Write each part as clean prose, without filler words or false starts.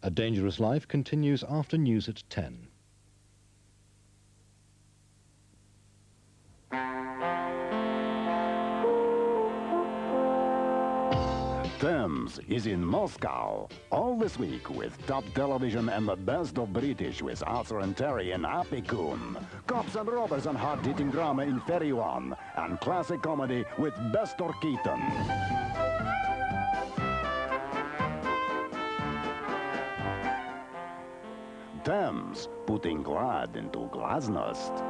A Dangerous Life continues after news at 10. Thames is in Moscow. All this week with top television and the best of British with Arthur and Terry and Happy Coon. Cops and robbers and hard-hitting drama in Ferry One. And classic comedy with Buster Keaton. Thames, putting glad into glasnost.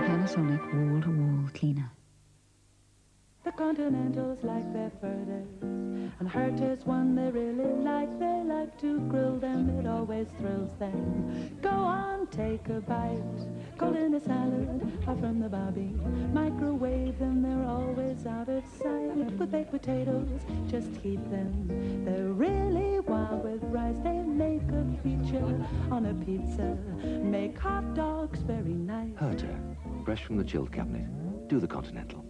Panasonic wall-to-wall cleaner. The Continentals like their fritters, and Hurters one they really like. They like to grill them, it always thrills them. Go on, take a bite, cold in a salad, or from the barbie. Microwave them, they're always out of sight. With baked potatoes, just heat them. They're really wild with rice, they make a feature on a pizza. Make hot dogs very nice. Herter, fresh from the chilled cabinet. Do the Continental.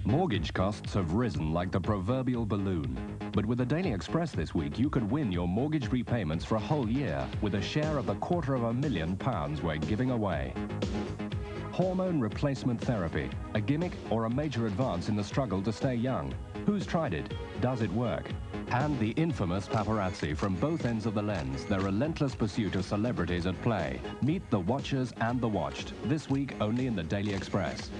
Mortgage costs have risen like the proverbial balloon. But with the Daily Express this week, you could win your mortgage repayments for a whole year with a share of the £250,000 we're giving away. Hormone replacement therapy, a gimmick or a major advance in the struggle to stay young? Who's tried it? Does it work? And the infamous paparazzi from both ends of the lens, their relentless pursuit of celebrities at play. Meet the watchers and the watched, this week only in the Daily Express.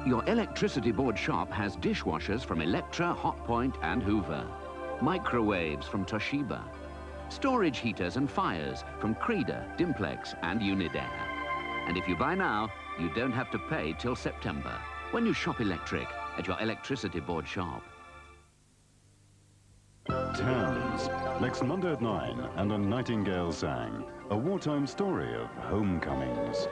Your electricity board shop has dishwashers from Electra, Hotpoint and Hoover. Microwaves from Toshiba. Storage heaters and fires from Creda, Dimplex and Unidair. And if you buy now, you don't have to pay till September when you shop electric at your electricity board shop. Thames, next Monday at 9, and A Nightingale Sang, a wartime story of homecomings.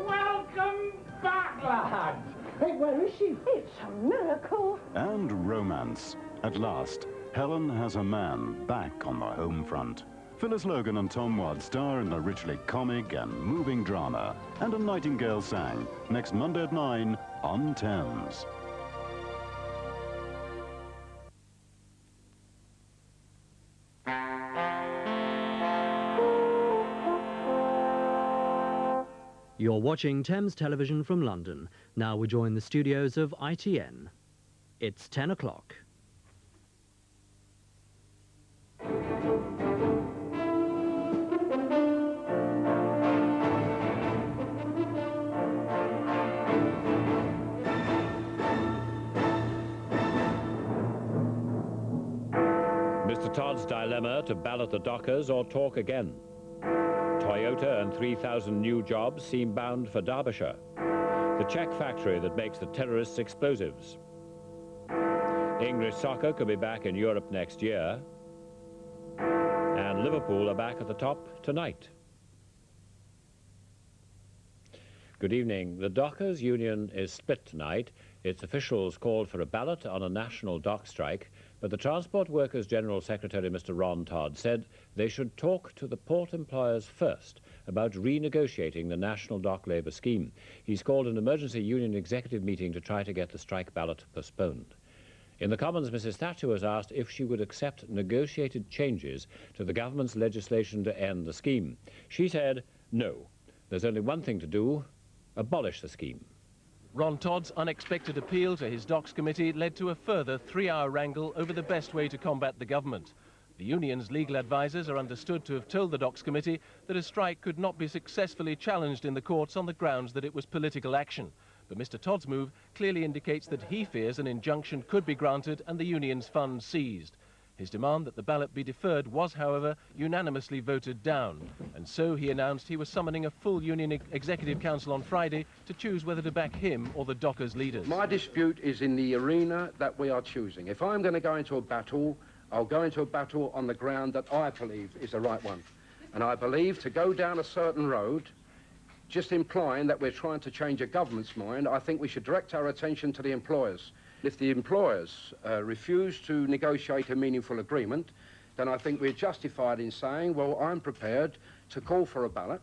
Welcome back, lads! Hey, where is she? It's a miracle. And romance. At last, Helen has her man back on the home front. Phyllis Logan and Tom Watt star in the richly comic and moving drama. And A Nightingale Sang, next Monday at 9 on Thames. You're watching Thames Television from London. Now we join the studios of ITN. It's 10 o'clock. Mr. Todd's dilemma to ballot the dockers or talk again. Toyota and 3,000 new jobs seem bound for Derbyshire. The Czech factory that makes the terrorists' explosives. English soccer could be back in Europe next year. And Liverpool are back at the top tonight. Good evening. The Dockers Union is split tonight. Its officials called for a ballot on a national dock strike, but the Transport Workers' General Secretary, Mr. Ron Todd, said they should talk to the port employers first about renegotiating the national dock labour scheme. He's called an emergency union executive meeting to try to get the strike ballot postponed. In the Commons, Mrs. Thatcher was asked if she would accept negotiated changes to the government's legislation to end the scheme. She said, no, there's only one thing to do: abolish the scheme. Ron Todd's unexpected appeal to his Docks Committee led to a further 3-hour wrangle over the best way to combat the government. The union's legal advisers are understood to have told the Docks Committee that a strike could not be successfully challenged in the courts on the grounds that it was political action. But Mr. Todd's move clearly indicates that he fears an injunction could be granted and the union's funds seized. His demand that the ballot be deferred was, however, unanimously voted down, and so he announced he was summoning a full Union Executive Council on Friday to choose whether to back him or the Dockers' leaders. My dispute is in the arena that we are choosing. If I'm going to go into a battle, I'll go into a battle on the ground that I believe is the right one. And I believe to go down a certain road, just implying that we're trying to change a government's mind, I think we should direct our attention to the employers. If the employers refuse to negotiate a meaningful agreement, then I think we're justified in saying, well, I'm prepared to call for a ballot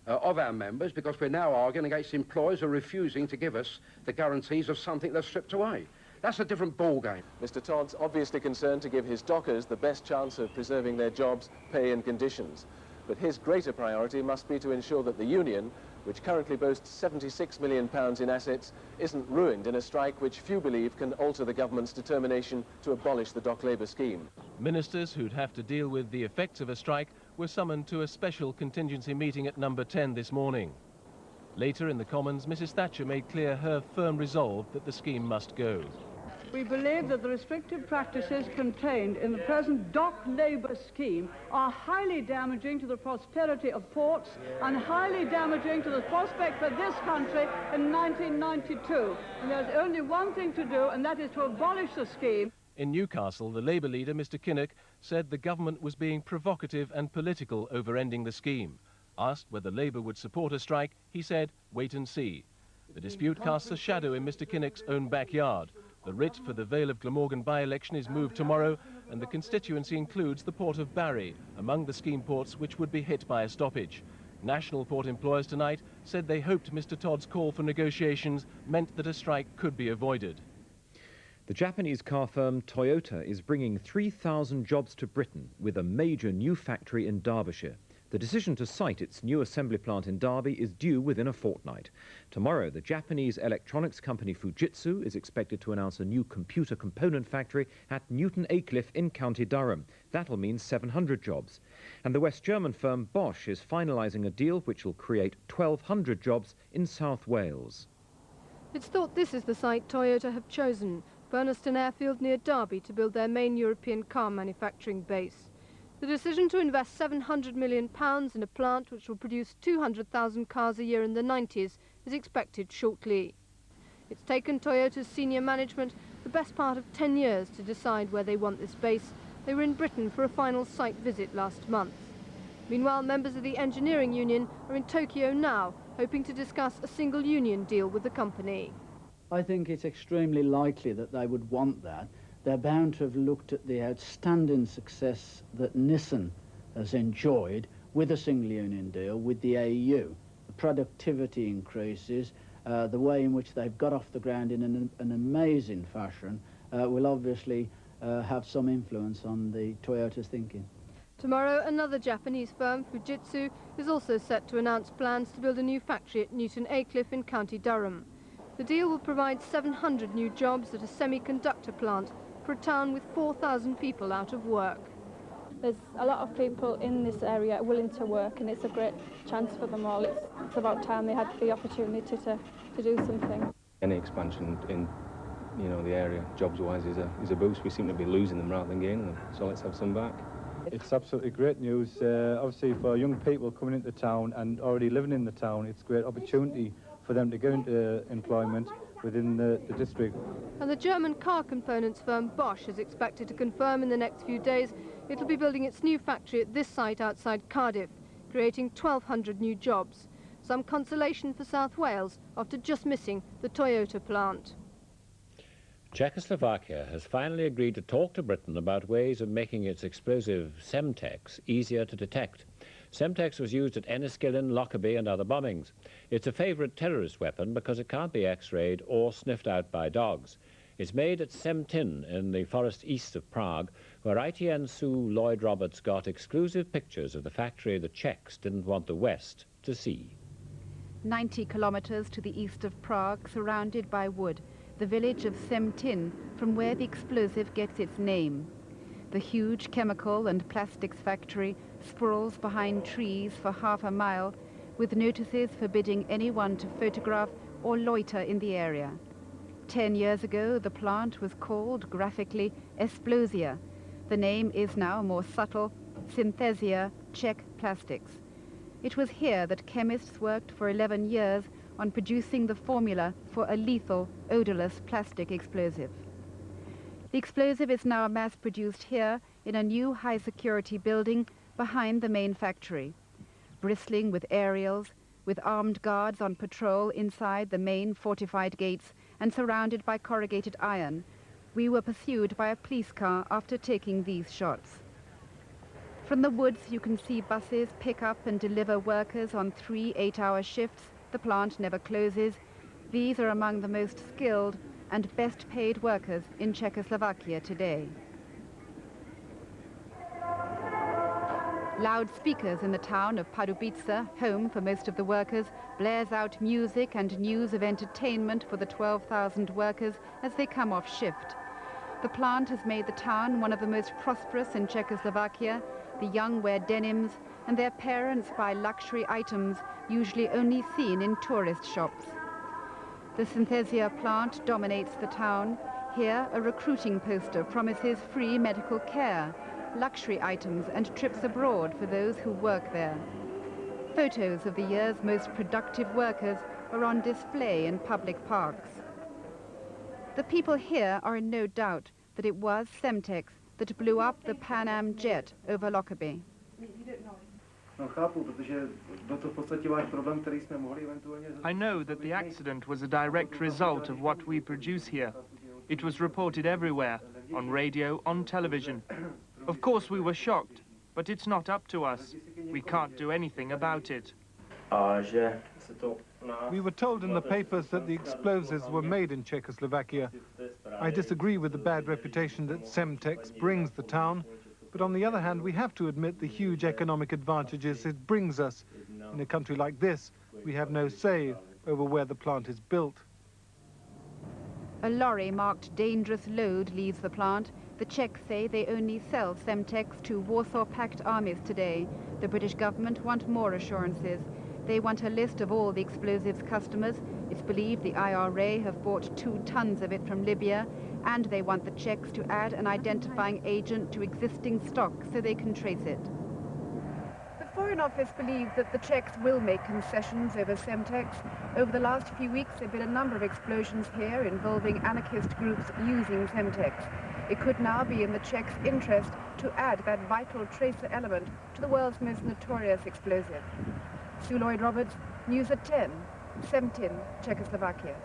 of our members, because we're now arguing against employers who are refusing to give us the guarantees of something that's stripped away. That's a different ballgame. Mr. Todd's obviously concerned to give his dockers the best chance of preserving their jobs, pay and conditions. But his greater priority must be to ensure that the union, which currently boasts £76 million in assets, isn't ruined in a strike which few believe can alter the government's determination to abolish the dock labour scheme. Ministers who'd have to deal with the effects of a strike were summoned to a special contingency meeting at number 10 this morning. Later in the Commons, Mrs. Thatcher made clear her firm resolve that the scheme must go. We believe that the restrictive practices contained in the present dock labour scheme are highly damaging to the prosperity of ports and highly damaging to the prospect for this country in 1992. And there's only one thing to do, and that is to abolish the scheme. In Newcastle, the Labour leader, Mr. Kinnock, said the government was being provocative and political over ending the scheme. Asked whether Labour would support a strike, he said, wait and see. The dispute casts a shadow in Mr. Kinnock's own backyard. The writ for the Vale of Glamorgan by-election is moved tomorrow, and the constituency includes the port of Barry, among the scheme ports which would be hit by a stoppage. National port employers tonight said they hoped Mr. Todd's call for negotiations meant that a strike could be avoided. The Japanese car firm Toyota is bringing 3,000 jobs to Britain with a major new factory in Derbyshire. The decision to site its new assembly plant in Derby is due within a fortnight. Tomorrow, the Japanese electronics company Fujitsu is expected to announce a new computer component factory at Newton Aycliffe in County Durham. That'll mean 700 jobs. And the West German firm Bosch is finalising a deal which will create 1,200 jobs in South Wales. It's thought this is the site Toyota have chosen, Burnaston Airfield near Derby, to build their main European car manufacturing base. The decision to invest £700 million in a plant which will produce 200,000 cars a year in the 90s is expected shortly. It's taken Toyota's senior management the best part of 10 years to decide where they want this base. They were in Britain for a final site visit last month. Meanwhile, members of the engineering union are in Tokyo now, hoping to discuss a single union deal with the company. I think it's extremely likely that they would want that. They're bound to have looked at the outstanding success that Nissan has enjoyed with a single union deal with the AEU. The productivity increases, the way in which they've got off the ground in an amazing fashion will obviously have some influence on the Toyota's thinking. Tomorrow, another Japanese firm, Fujitsu, is also set to announce plans to build a new factory at Newton Aycliffe in County Durham. The deal will provide 700 new jobs at a semiconductor plant for a town with 4,000 people out of work. There's a lot of people in this area willing to work, and it's a great chance for them all. It's about time they had the opportunity to do something. Any expansion in you know, the area, jobs-wise, is a boost. We seem to be losing them rather than gaining them, so let's have some back. It's absolutely great news. Obviously, for young people coming into town and already living in the town, it's a great opportunity for them to go into employment within the district. And the German car components firm Bosch is expected to confirm in the next few days it'll be building its new factory at this site outside Cardiff, creating 1,200 new jobs. Some consolation for South Wales after just missing the Toyota plant. Czechoslovakia has finally agreed to talk to Britain about ways of making its explosive Semtex easier to detect. Semtex was used at Enniskillen, Lockerbie and other bombings. It's a favourite terrorist weapon because it can't be x-rayed or sniffed out by dogs. It's made at Semtin in the forest east of Prague, where ITN Sue Lloyd Roberts got exclusive pictures of the factory the Czechs didn't want the West to see. 90 kilometres to the east of Prague, surrounded by wood, the village of Semtin, from where the explosive gets its name. The huge chemical and plastics factory sprawls behind trees for half a mile, with notices forbidding anyone to photograph or loiter in the area. 10 years ago, the plant was called, graphically, Explosia. The name is now more subtle, Synthesia Czech Plastics. It was here that chemists worked for 11 years on producing the formula for a lethal, odorless plastic explosive. The explosive is now mass-produced here in a new high-security building behind the main factory, bristling with aerials, with armed guards on patrol inside the main fortified gates and surrounded by corrugated iron. We were pursued by a police car after taking these shots. From the woods you can see buses pick up and deliver workers on 3 8-hour shifts. The plant never closes. These are among the most skilled and best paid workers in Czechoslovakia today. Loudspeakers in the town of Pardubice, home for most of the workers, blares out music and news of entertainment for the 12,000 workers as they come off shift. The plant has made the town one of the most prosperous in Czechoslovakia. The young wear denims, and their parents buy luxury items usually only seen in tourist shops. The Synthesia plant dominates the town. Here, a recruiting poster promises free medical care, luxury items and trips abroad for those who work there. Photos of the year's most productive workers are on display in public parks. The people here are in no doubt that it was Semtex that blew up the Pan Am jet over Lockerbie. I know that the accident was a direct result of what we produce here. It was reported everywhere, on radio, on television. Of course we were shocked, but it's not up to us. We can't do anything about it. We were told in the papers that the explosives were made in Czechoslovakia. I disagree with the bad reputation that Semtex brings the town, but on the other hand, we have to admit the huge economic advantages it brings us. In a country like this, we have no say over where the plant is built. A lorry marked dangerous load leaves the plant. The Czechs say they only sell Semtex to Warsaw Pact armies today. The British government want more assurances. They want a list of all the explosives customers. It's believed the IRA have bought 2 tons of it from Libya, and they want the Czechs to add an identifying agent to existing stock so they can trace it. The Foreign Office believes that the Czechs will make concessions over Semtex. Over the last few weeks, there have been a number of explosions here involving anarchist groups using Semtex. It could now be in the Czechs' interest to add that vital tracer element to the world's most notorious explosive. Sue Lloyd Roberts, News at 10, Semtin, Czechoslovakia.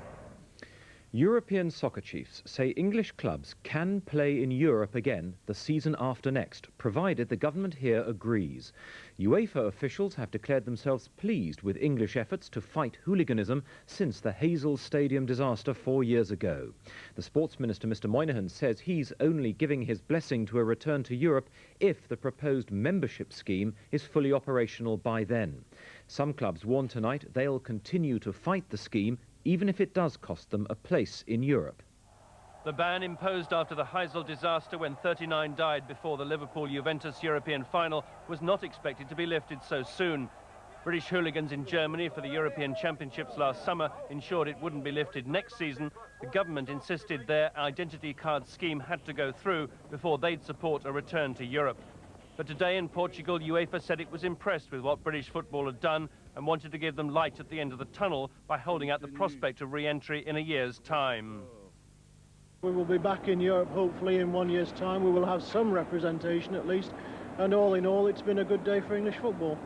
European soccer chiefs say English clubs can play in Europe again the season after next, provided the government here agrees. UEFA officials have declared themselves pleased with English efforts to fight hooliganism since the Hazel Stadium disaster 4 years ago. The Sports Minister, Mr Moynihan, says he's only giving his blessing to a return to Europe if the proposed membership scheme is fully operational by then. Some clubs warn tonight they'll continue to fight the scheme even if it does cost them a place in Europe. The ban imposed after the Heysel disaster when 39 died before the Liverpool-Juventus European final was not expected to be lifted so soon. British hooligans in Germany for the European Championships last summer ensured it wouldn't be lifted next season. The government insisted their identity card scheme had to go through before they'd support a return to Europe. But today in Portugal, UEFA said it was impressed with what British football had done and wanted to give them light at the end of the tunnel by holding out the prospect of re-entry in a year's time. We will be back in Europe hopefully in 1 year's time. We will have some representation at least, and all in all it's been a good day for English football.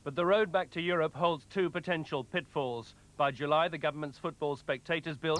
But the road back to Europe holds two potential pitfalls. By July, the government's football spectators bill